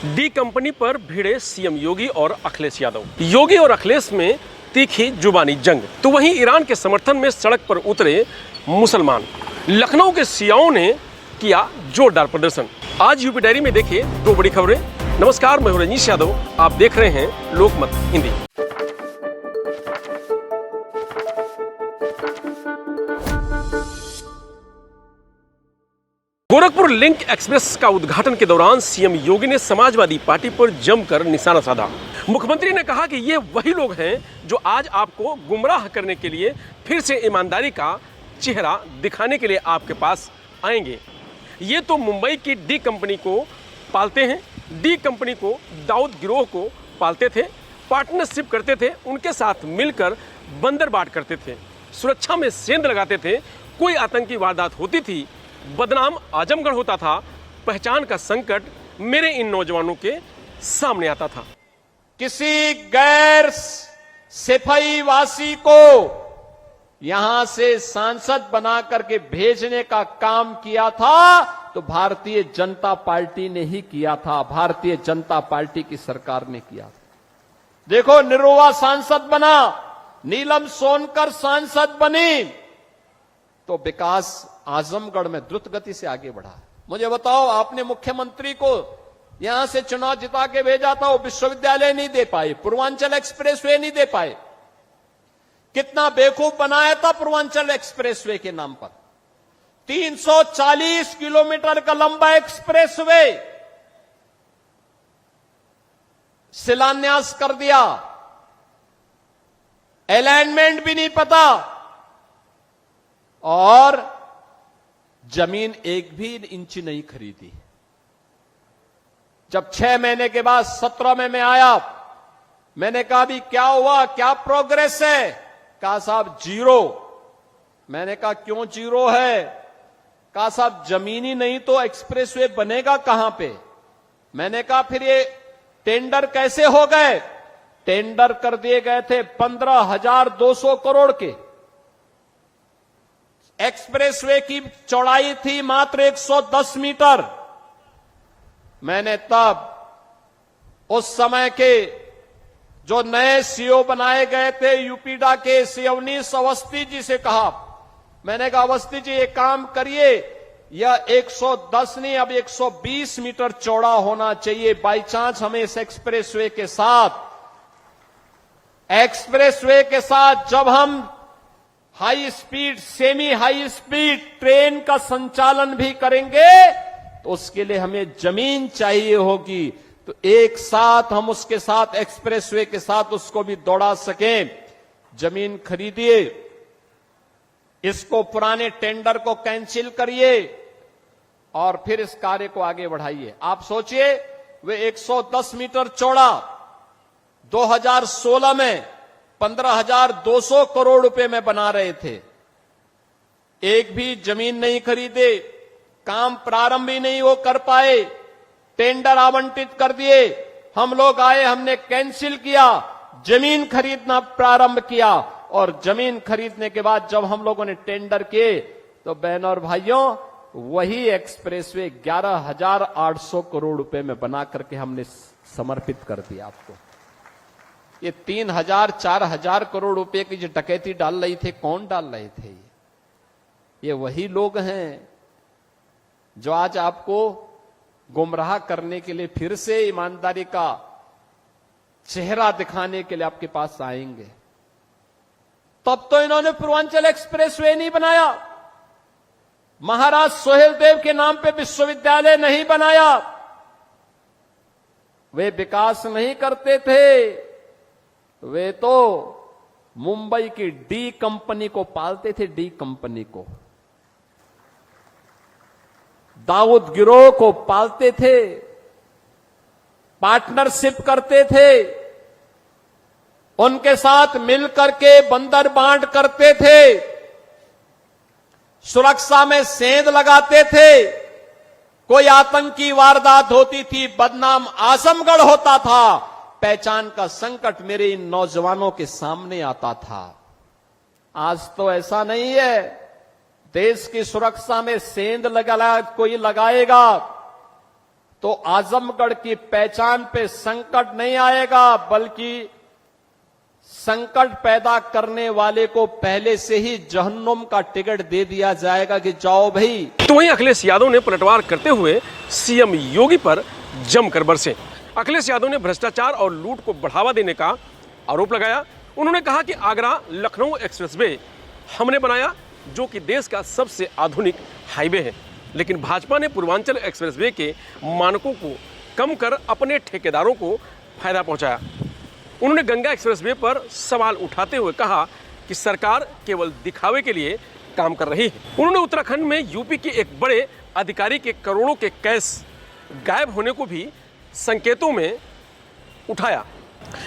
D company पर भिड़े CM योगी और अखिलेश यादव। योगी और अखिलेश में तीखी जुबानी जंग। तो वहीं ईरान के समर्थन में सड़क पर उतरे मुसलमान। लखनऊ के शियाओं ने किया जोरदार प्रदर्शन। आज यूपी डायरी में देखिए दो बड़ी खबरें। नमस्कार, मैं हूं रजनीश यादव, आप देख रहे हैं लोकमत हिंदी। गोरखपुर लिंक एक्सप्रेस का उद्घाटन के दौरान सीएम योगी ने समाजवादी पार्टी पर जमकर निशाना साधा। मुख्यमंत्री ने कहा कि ये वही लोग हैं जो आज आपको गुमराह करने के लिए फिर से ईमानदारी का चेहरा दिखाने के लिए आपके पास आएंगे। ये तो मुंबई की डी कंपनी को पालते हैं, डी कंपनी को दाऊद गिरोह को पालते थे, पार्टनरशिप करते थे, उनके साथ मिलकर बंदरबाट करते थे, सुरक्षा में सेंध लगाते थे। कोई आतंकी वारदात होती थी, बदनाम आजमगढ़ होता था, पहचान का संकट मेरे इन नौजवानों के सामने आता था। किसी गैर सिपाही वासी को यहां से सांसद बना करके भेजने का काम किया था तो भारतीय जनता पार्टी ने ही किया था, भारतीय जनता पार्टी की सरकार ने किया था। देखो, निरुआ सांसद बना, नीलम सोनकर सांसद बनी, तो विकास आजमगढ़ में द्रुत गति से आगे बढ़ा। मुझे बताओ, आपने मुख्यमंत्री को यहां से चुनाव जिता के भेजा था, वो विश्वविद्यालय नहीं दे पाए, पूर्वांचल एक्सप्रेसवे नहीं दे पाए। कितना बेवकूफ बनाया था पूर्वांचल एक्सप्रेसवे के नाम पर। 340 किलोमीटर का लंबा एक्सप्रेसवे शिलान्यास कर दिया, अलाइनमेंट भी नहीं पता, और जमीन एक भी इंच नहीं खरीदी। जब 6 महीने के बाद 17 में मैं आया, मैंने कहा भी क्या हुआ, क्या प्रोग्रेस है? कहा साहब जीरो। मैंने कहा क्यों जीरो है? कहा साहब जमीन ही नहीं तो एक्सप्रेसवे बनेगा कहां पे? मैंने कहा फिर ये टेंडर कैसे हो गए? टेंडर कर दिए गए थे 15,200 करोड़ के। एक्सप्रेसवे की चौड़ाई थी मात्र 110 मीटर। मैंने तब उस समय के जो नए सीओ बनाए गए थे यूपीडा के सिवनीश अवस्थी जी से कहा, मैंने कहा अवस्थी जी एक काम करिए, यह 110 नहीं अब 120 मीटर चौड़ा होना चाहिए। बाई चांस हमें इस एक्सप्रेसवे के साथ जब हम high speed, semi high speed train का संचालन भी करेंगे तो उसके लिए हमें जमीन चाहिए होगी, तो एक साथ हम उसके साथ एक्सप्रेसवे के साथ उसको भी दौड़ा सकें। जमीन खरीदिए, इसको पुराने टेंडर को कैंसिल करिए और फिर इस कार्य को आगे बढ़ाइए। आप सोचिए, वे 110 मीटर चौड़ा 2016 में 15,200 करोड़ रुपए में बना रहे थे। एक भी जमीन नहीं खरीदे, काम प्रारंभ ही नहीं वो कर पाए, टेंडर आवंटित कर दिए। हम लोग आए, हमने कैंसिल किया, जमीन खरीदना प्रारंभ किया, और जमीन खरीदने के बाद जब हम लोगों ने टेंडर किए तो बहनों और भाइयों, वही एक्सप्रेसवे 11,800 करोड़ रुपए में बना करके हमने समर्पित कर दिया आपको। ये 3,000 4,000 करोड़ रुपए की जो डकैती डाल रही थे, कौन डाल रहे थे? ये वही लोग हैं जो आज आपको गुमराह करने के लिए फिर से ईमानदारी का चेहरा दिखाने के लिए आपके पास आएंगे। तब तो इन्होंने पूर्वांचल एक्सप्रेसवे नहीं बनाया, महाराज सोहेलदेव के नाम पे विश्वविद्यालय नहीं बनाया, वे विकास नहीं करते थे, वे तो मुंबई की डी कंपनी को पालते थे, डी कंपनी को, दाऊद गिरोह को पालते थे, पार्टनरशिप करते थे, उनके साथ मिलकर के बंदरबांट करते थे, सुरक्षा में सेंध लगाते थे। कोई आतंकी वारदात होती थी, बदनाम आजमगढ़ होता था, पहचान का संकट मेरे इन नौजवानों के सामने आता था। आज तो ऐसा नहीं है। देश की सुरक्षा में सेंध कोई लगाएगा तो आजमगढ़ की पहचान पे संकट नहीं आएगा, बल्कि संकट पैदा करने वाले को पहले से ही जहन्नुम का टिकट दे दिया जाएगा कि जाओ भाई। तो वहीं अखिलेश यादव ने पलटवार करते हुए सीएम योगी पर जमकर बरसे। अखिलेश यादव ने भ्रष्टाचार और लूट को बढ़ावा देने का आरोप लगाया। उन्होंने कहा कि आगरा लखनऊ एक्सप्रेसवे हमने बनाया, जो कि देश का सबसे आधुनिक हाईवे है, लेकिन भाजपा ने पूर्वांचल एक्सप्रेसवे के मानकों को कम कर अपने ठेकेदारों को फायदा पहुंचाया। उन्होंने गंगा एक्सप्रेसवे पर सवाल उठाते हुए कहा कि सरकार केवल दिखावे के लिए काम कर रही है। उन्होंने उत्तराखंड में यूपी के एक बड़े अधिकारी के करोड़ों के कैश गायब होने को भी संकेतों में उठाया।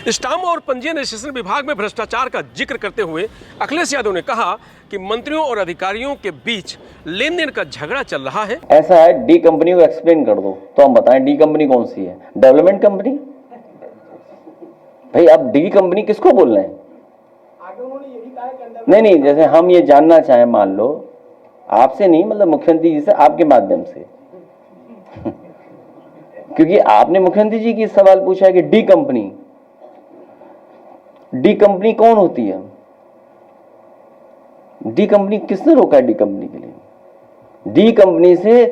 स्टाम्प और पंजीयन रजिस्ट्रेशन विभाग में भ्रष्टाचार का जिक्र करते हुए अखिलेश यादव ने कहा कि मंत्रियों और अधिकारियों के बीच लेन देन का झगड़ा चल रहा है। ऐसा है, डी कंपनी को एक्सप्लेन कर दो तो हम बताएं डी कंपनी कौन सी है? Development company? भाई अब डी कंपनी किसको बोल रहे हैं? नहीं, जैसे हम ये जानना चाहें, मान लो आपसे नहीं, मतलब मुख्यमंत्री जी से, आपके माध्यम से क्योंकि आपने मुख्यमंत्री जी की सवाल पूछा है कि डी कंपनी कौन होती है? डी कंपनी किसने रोका है? डी कंपनी के लिए डी कंपनी से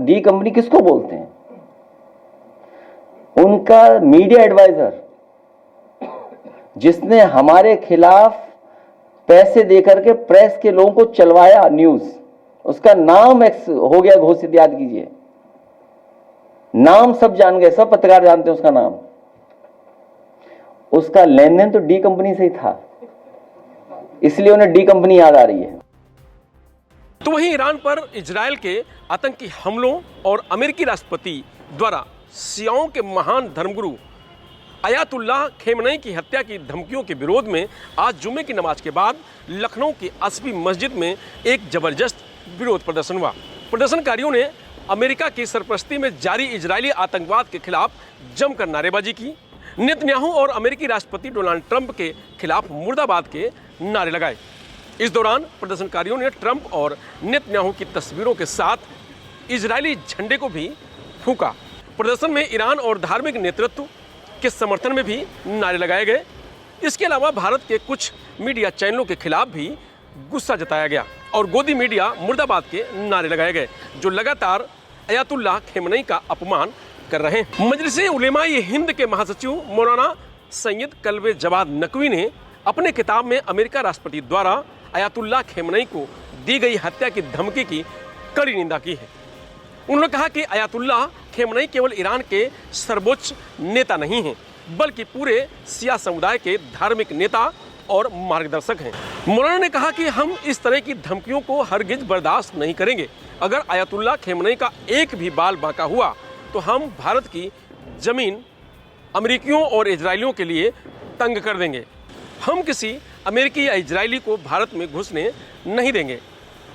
डी कंपनी किसको बोलते हैं? उनका मीडिया एडवाइजर जिसने हमारे खिलाफ पैसे देकर के प्रेस के लोगों को चलवाया न्यूज, उसका नाम हो गया घोषित, याद कीजिए, नाम सब जान गए, सब पत्रकार जानते हैं उसका नाम। उसका लेन देन तो डी कंपनी से ही था, इसलिए उन्हें डी कंपनी याद आ रही है। तो वहीं ईरान पर इजराइल के आतंकी हमलों और अमेरिकी राष्ट्रपति द्वारा शियाओं के महान धर्मगुरु अयातुल्लाह खेमनई की हत्या की धमकियों के विरोध में आज जुम्मे की नमाज के बाद लखनऊ की असफी मस्जिद में एक जबरदस्त विरोध प्रदर्शन हुआ। प्रदर्शनकारियों ने अमेरिका की सरपरस्ती में जारी इजरायली आतंकवाद के खिलाफ जमकर नारेबाजी की। नेतन्याहू और अमेरिकी राष्ट्रपति डोनाल्ड ट्रंप के खिलाफ मुर्दाबाद के नारे लगाए। इस दौरान प्रदर्शनकारियों ने ट्रंप और नेतन्याहू की तस्वीरों के साथ इजरायली झंडे को भी फूंका। प्रदर्शन में ईरान और धार्मिक नेतृत्व के समर्थन में भी नारे लगाए गए। इसके अलावा भारत के कुछ मीडिया चैनलों के खिलाफ भी गुस्सा जताया गया और गोदी मीडिया मुर्दाबाद के नारे लगाए गए, जो लगातार अयातुल्लाह खेमनई का अपमान कर रहे हैं। मजलिस उलेमाए हिंद के महासचिव मौलाना सैयद कल्बे जवाद नकवी ने अपने किताब में अमेरिका राष्ट्रपति द्वारा अयातुल्लाह खेमनई को दी गई हत्या की धमकी की कड़ी निंदा की है। उन्होंने कहा कि अयातुल्लाह खेमनई केवल ईरान के सर्वोच्च नेता नहीं हैं, बल्कि पूरे शिया समुदाय के धार्मिक नेता और मार्गदर्शक हैं। मौलाना ने कहा कि हम इस तरह की धमकियों को हरगिज बर्दाश्त नहीं करेंगे। अगर अयातुल्लाह खेमनई का एक भी बाल बांका हुआ तो हम भारत की जमीन अमेरिकियों और इजरायलियों के लिए तंग कर देंगे। हम किसी अमेरिकी या इजरायली को भारत में घुसने नहीं देंगे।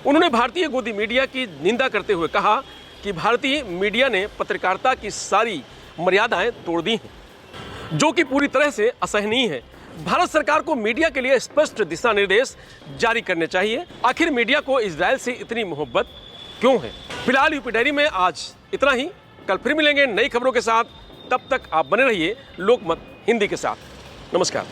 उन्होंने भारतीय गोदी मीडिया की निंदा करते हुए कहा कि भारतीय मीडिया ने पत्रकारिता की सारी मर्यादाएं तोड़ दी हैं, जो कि पूरी तरह से असहनीय है। भारत सरकार को मीडिया के लिए स्पष्ट दिशा निर्देश जारी करने चाहिए। आखिर मीडिया को इजरायल से इतनी मोहब्बत क्यों है? फिलहाल यूपी डायरी में आज इतना ही। कल फिर मिलेंगे नई खबरों के साथ। तब तक आप बने रहिए लोकमत हिंदी के साथ। नमस्कार।